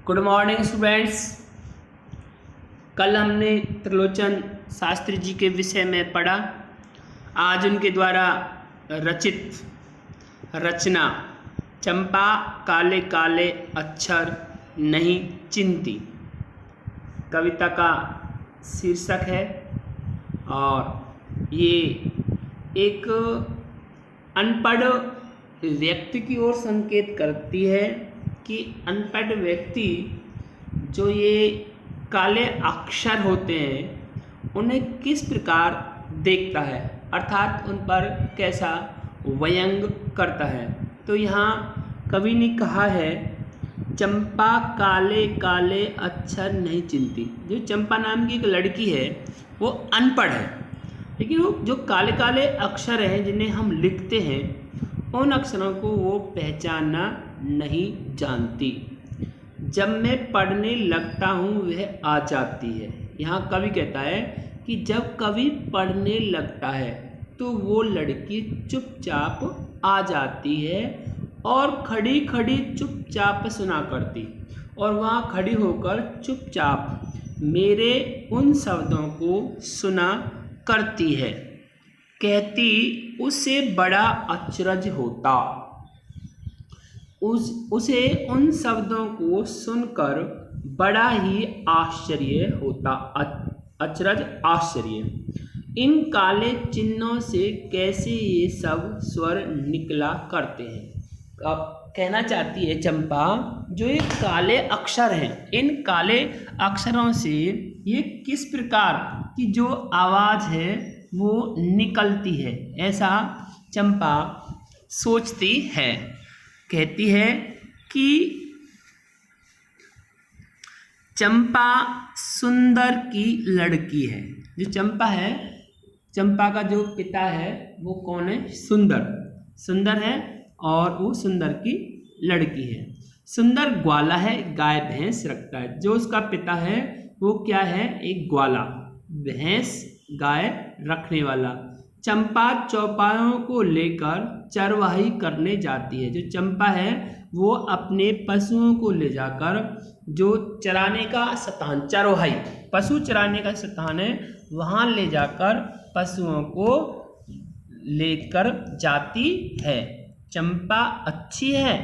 Good morning students. कल हमने त्रिलोचन शास्त्री जी के विषय में पढ़ा। आज उनके द्वारा रचित रचना चंपा काले काले अक्षर नहीं चिन्हती कविता का शीर्षक है और ये एक अनपढ़ व्यक्ति की ओर संकेत करती है कि अनपढ़ व्यक्ति जो ये काले अक्षर होते हैं उन्हें किस प्रकार देखता है, अर्थात उन पर कैसा व्यंग करता है। तो यहाँ कवि ने कहा है चंपा काले काले अक्षर नहीं चिन्हती। जो चंपा नाम की एक लड़की है वो अनपढ़ है, लेकिन वो जो काले काले अक्षर हैं जिन्हें हम लिखते हैं उन अक्षरों को वो पहचानना नहीं जानती। जब मैं पढ़ने लगता हूँ वह आ जाती है। यहाँ कवि कहता है कि जब कवि पढ़ने लगता है तो वो लड़की चुपचाप आ जाती है और खड़ी खड़ी चुपचाप सुना करती और वहाँ खड़ी होकर चुपचाप मेरे उन शब्दों को सुना करती है। कहती उसे बड़ा अचरज होता, उसे उन शब्दों को सुनकर बड़ा ही आश्चर्य होता। अचरज आश्चर्य। इन काले चिन्हों से कैसे ये सब स्वर निकला करते हैं। अब कहना चाहती है चंपा जो ये काले अक्षर हैं, इन काले अक्षरों से ये किस प्रकार की जो आवाज़ है वो निकलती है, ऐसा चंपा सोचती है। कहती है कि चंपा सुंदर की लड़की है। जो चंपा है, चंपा का जो पिता है वो कौन है? सुंदर। सुंदर है और वो सुंदर की लड़की है। सुंदर ग्वाला है, गाय भैंस रखता है। जो उसका पिता है वो क्या है? एक ग्वाला, भैंस गाय रखने वाला। चंपा चौपायों को लेकर चरवाही करने जाती है। जो चंपा है वो अपने पशुओं को ले जाकर जो चराने का स्थान, चरवाही पशु चराने का स्थान है, वहाँ ले जाकर पशुओं को लेकर जाती है। चंपा अच्छी है,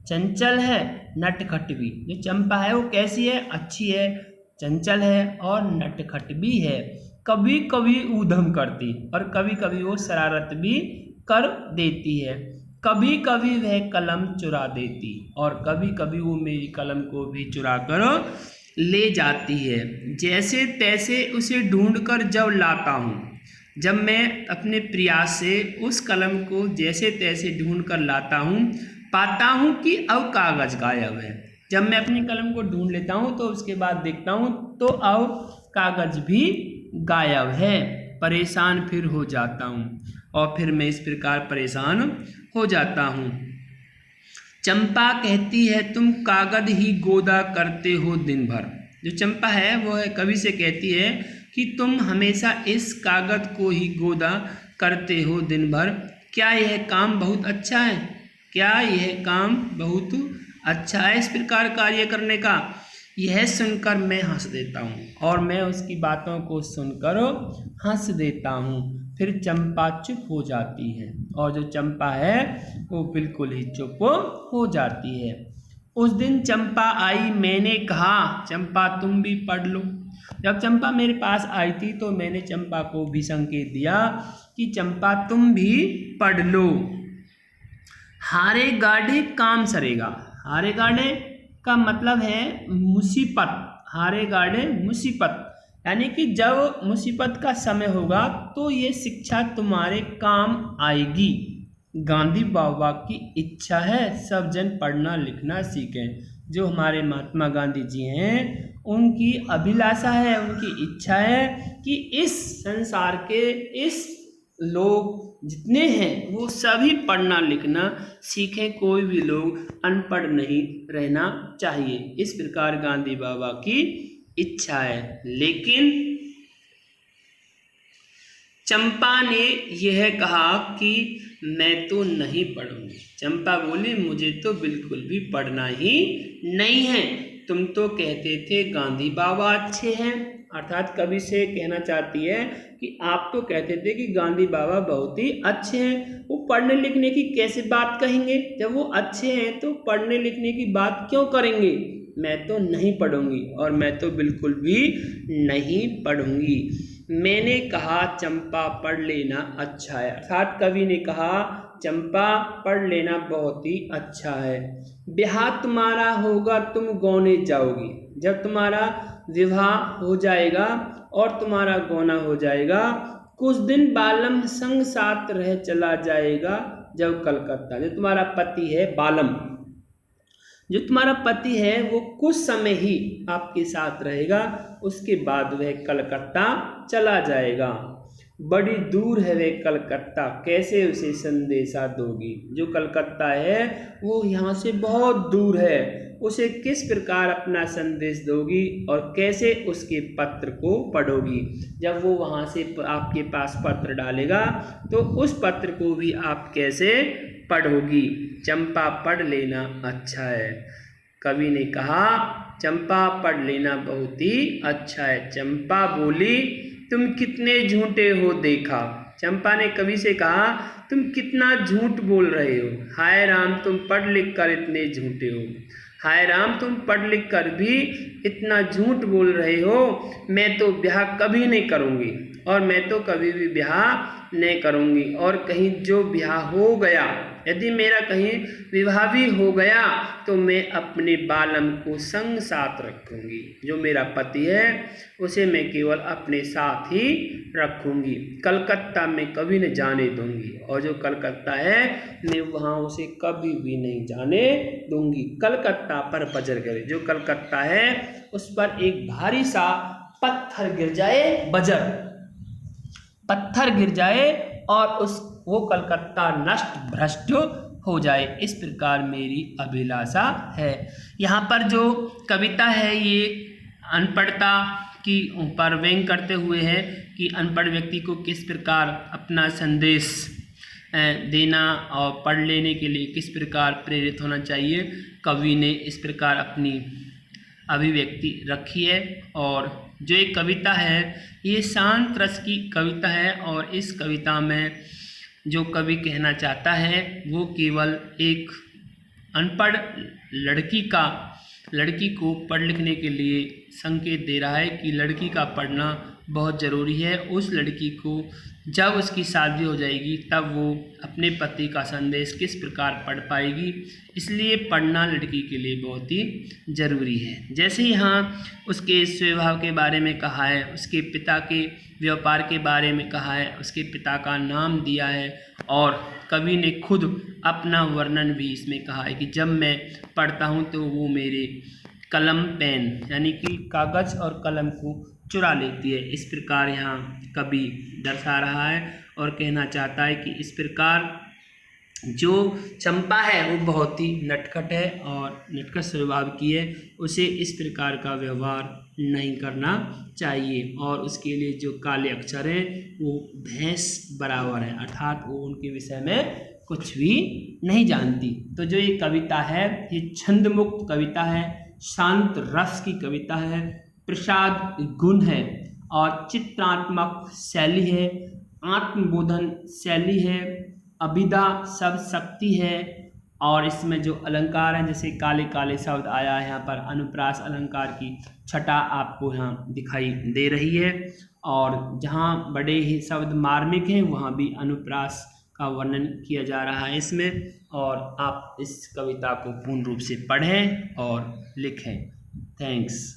चंचल है, नटखट भी। जो चंपा है वो कैसी है? अच्छी है, चंचल है और नटखट भी है। कभी कभी ऊधम करती और कभी कभी वो शरारत भी कर देती है। कभी कभी वह कलम चुरा देती और कभी कभी वो मेरी कलम को भी चुरा कर ले जाती है। जैसे तैसे उसे ढूंढकर जब लाता हूँ, जब मैं अपने प्रयास से उस कलम को जैसे तैसे ढूंढ कर लाता हूँ, पाता हूँ कि अब कागज़ गायब है। जब मैं अपनी कलम को ढूंढ लेता हूँ तो उसके बाद देखता हूँ तो अब कागज़ भी गायब है। परेशान फिर हो जाता हूँ और फिर मैं इस प्रकार परेशान हो जाता हूँ। चंपा कहती है तुम कागज़ ही गोदा करते हो दिन भर। जो चंपा है वो है कवि से कहती है कि तुम हमेशा इस कागज़ को ही गोदा करते हो दिन भर। क्या यह काम बहुत अच्छा है? क्या यह काम बहुत अच्छा है इस प्रकार कार्य करने का? यह सुनकर मैं हंस देता हूँ और मैं उसकी बातों को सुनकर हंस देता हूँ। फिर चंपा चुप हो जाती है और जो चंपा है वो बिल्कुल ही चुप हो जाती है। उस दिन चंपा आई, मैंने कहा चंपा तुम भी पढ़ लो। जब चंपा मेरे पास आई थी तो मैंने चंपा को भी संकेत दिया कि चंपा तुम भी पढ़ लो। हारे गाढ़े काम सरेगा। हारे गाढ़े का मतलब है मुसीबत। हारे गाढ़े मुसीबत, यानी कि जब मुसीबत का समय होगा तो ये शिक्षा तुम्हारे काम आएगी। गांधी बाबा की इच्छा है सब जन पढ़ना लिखना सीखें। जो हमारे महात्मा गांधी जी हैं उनकी अभिलाषा है, उनकी इच्छा है कि इस संसार के इस लोग जितने हैं वो सभी पढ़ना लिखना सीखें। कोई भी लोग अनपढ़ नहीं रहना चाहिए। इस प्रकार गांधी बाबा की इच्छा है। लेकिन चंपा ने यह कहा कि मैं तो नहीं पढ़ूंगी। चंपा बोली मुझे तो बिल्कुल भी पढ़ना ही नहीं है। तुम तो कहते थे गांधी बाबा अच्छे हैं। अर्थात कवि से कहना चाहती है कि आप तो कहते थे कि गांधी बाबा बहुत ही अच्छे हैं, वो पढ़ने लिखने की कैसे बात कहेंगे? जब वो अच्छे हैं तो पढ़ने लिखने की बात क्यों करेंगे? मैं तो नहीं पढ़ूंगी, और मैं तो बिल्कुल भी नहीं पढ़ूंगी। मैंने कहा चंपा पढ़ लेना अच्छा है। अर्थात कवि ने कहा चंपा पढ़ लेना बहुत ही अच्छा है। ब्याह तुम्हारा होगा तुम गौने जाओगी। जब तुम्हारा विवाह हो जाएगा और तुम्हारा गौना हो जाएगा, कुछ दिन बालम संग साथ रह चला जाएगा जब कलकत्ता। जो तुम्हारा पति है बालम, जो तुम्हारा पति है वो कुछ समय ही आपके साथ रहेगा, उसके बाद वह कलकत्ता चला जाएगा। बड़ी दूर है वह कलकत्ता, कैसे उसे संदेशा दोगी? जो कलकत्ता है वो यहाँ से बहुत दूर है, उसे किस प्रकार अपना संदेश दोगी और कैसे उसके पत्र को पढ़ोगी? जब वो वहाँ से आपके पास पत्र डालेगा तो उस पत्र को भी आप कैसे पढ़ोगी? चंपा पढ़ लेना अच्छा है। कवि ने कहा चंपा पढ़ लेना बहुत ही अच्छा है। चंपा बोली तुम कितने झूठे हो देखा। चंपा ने कवि से कहा तुम कितना झूठ बोल रहे हो। हाय राम तुम पढ़ लिख कर इतने झूठे हो। हाय राम तुम पढ़ लिख कर भी इतना झूठ बोल रहे हो। मैं तो ब्याह कभी नहीं करूँगी, और मैं तो कभी भी ब्याह नहीं करूँगी। और कहीं जो ब्याह हो गया, यदि मेरा कहीं विवाह भी हो गया, तो मैं अपने बालम को संग साथ रखूँगी। जो मेरा पति है उसे मैं केवल अपने साथ ही रखूँगी। कलकत्ता में कभी न जाने दूँगी, और जो कलकत्ता है मैं वहाँ उसे कभी भी नहीं जाने दूँगी। कलकत्ता पर बजर गिरे। जो कलकत्ता है उस पर एक भारी सा पत्थर गिर जाए, बजर पत्थर गिर जाए और वो कलकत्ता नष्ट भ्रष्ट हो जाए। इस प्रकार मेरी अभिलाषा है। यहाँ पर जो कविता है ये अनपढ़ता की ऊपर व्यंग करते हुए है कि अनपढ़ व्यक्ति को किस प्रकार अपना संदेश देना और पढ़ लेने के लिए किस प्रकार प्रेरित होना चाहिए। कवि ने इस प्रकार अपनी अभिव्यक्ति रखी है। और जो एक कविता है ये शांत रस की कविता है, और इस कविता में जो कवि कहना चाहता है वो केवल एक अनपढ़ लड़की को पढ़ लिखने के लिए संकेत दे रहा है कि लड़की का पढ़ना बहुत ज़रूरी है। उस लड़की को जब उसकी शादी हो जाएगी तब वो अपने पति का संदेश किस प्रकार पढ़ पाएगी, इसलिए पढ़ना लड़की के लिए बहुत ही ज़रूरी है। जैसे यहाँ उसके स्वभाव के बारे में कहा है, उसके पिता के व्यापार के बारे में कहा है, उसके पिता का नाम दिया है, और कवि ने खुद अपना वर्णन भी इसमें कहा है कि जब मैं पढ़ता हूँ तो वो मेरे कलम पेन यानी कि कागज़ और कलम को चुरा लेती है। इस प्रकार यहाँ कवि दर्शा रहा है और कहना चाहता है कि इस प्रकार जो चंपा है वो बहुत ही नटखट है और नटखट स्वभाव की है, उसे इस प्रकार का व्यवहार नहीं करना चाहिए। और उसके लिए जो काले अक्षर हैं वो भैंस बराबर है, अर्थात वो उनके विषय में कुछ भी नहीं जानती। तो जो ये कविता है ये छंद मुक्त कविता है, शांत रस की कविता है, प्रसाद गुण है और चित्रात्मक शैली है, आत्मबोधन शैली है, अभिधा शब्द शक्ति है। और इसमें जो अलंकार हैं जैसे काले काले शब्द आया है, यहाँ पर अनुप्रास अलंकार की छटा आपको यहाँ दिखाई दे रही है। और जहाँ बड़े ही शब्द मार्मिक हैं वहाँ भी अनुप्रास का वर्णन किया जा रहा है इसमें। और आप इस कविता को पूर्ण रूप से पढ़ें और लिखें। थैंक्स।